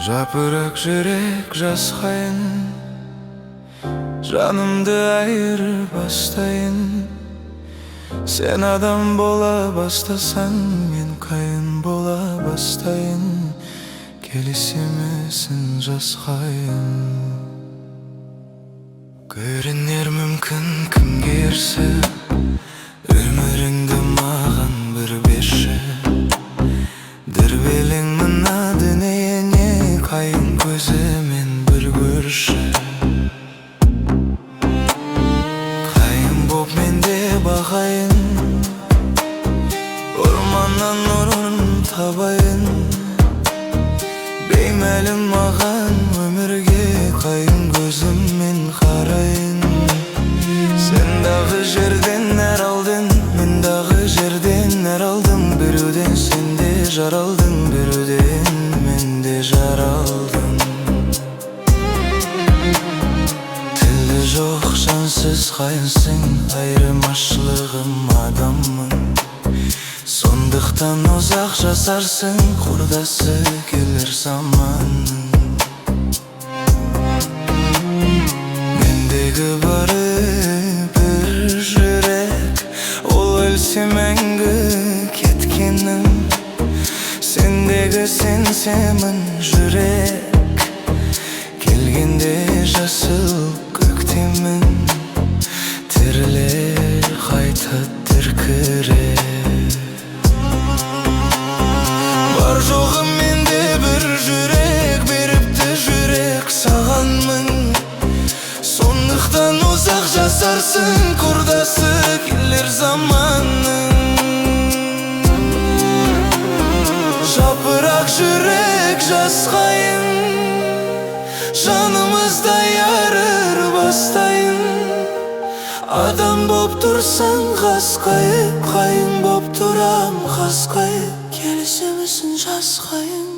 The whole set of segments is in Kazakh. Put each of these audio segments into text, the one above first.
Жапырақ жүрек жасқайын, жанымды айырбастайын. Сен адам бола бастасаң, мен қайын бола бастайын. Келісемісің жасқайын. Көрінер мүмкін кімге ерсі, өміріңді маған бір берші. Дүрбелең мына дүниене, қайын көзімен бір көрші. Қайын боп мен де бағайын, орманнан нұрын табайын. Беймәлім маған өмірге, қайын көзіммен қарайын. Сен дағы жерден әр алдың, мен дағы жерден әр алдым. Біреуден сен де жаралдың, біреуден мен де жаралдым. Тілі жоқ жансыз қайынсың, айырмашылығым адаммын. Сондықтан ұзақ жасарсың, құрдасы келер заманның. Мендегі бары бір жүрек, ол өлсе мәңгі кеткенім. Сендегі сенсемін жүрек, келгенде жасыл көктемін. Тірілер қайта дүркіреп. Бар жоғы менде бір жүрек, беріпті жүрек саған мың. Сондықтан ұзақ жасарсың, құрдасы келер заманның. Жапырақ жүрек жасқайын, жанымыздай айырбастайын. Адам боп тұрсаң қасқайып, қайын боп тұрам қасқайып. Келісемісің жасқайын,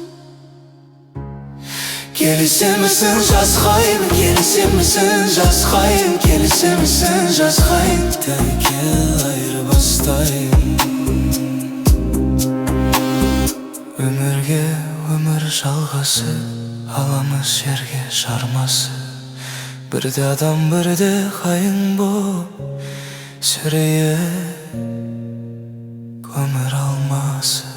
келісемісің жасқайын, келісемісің жасқайын, келісемісің жасқайын. Тәуекел айырбастайын. Өмірге өмір жалғасы, аламыз жерге жармасы. Бірде адам, бірде қайын боп, сүрейіп көмір алмасы.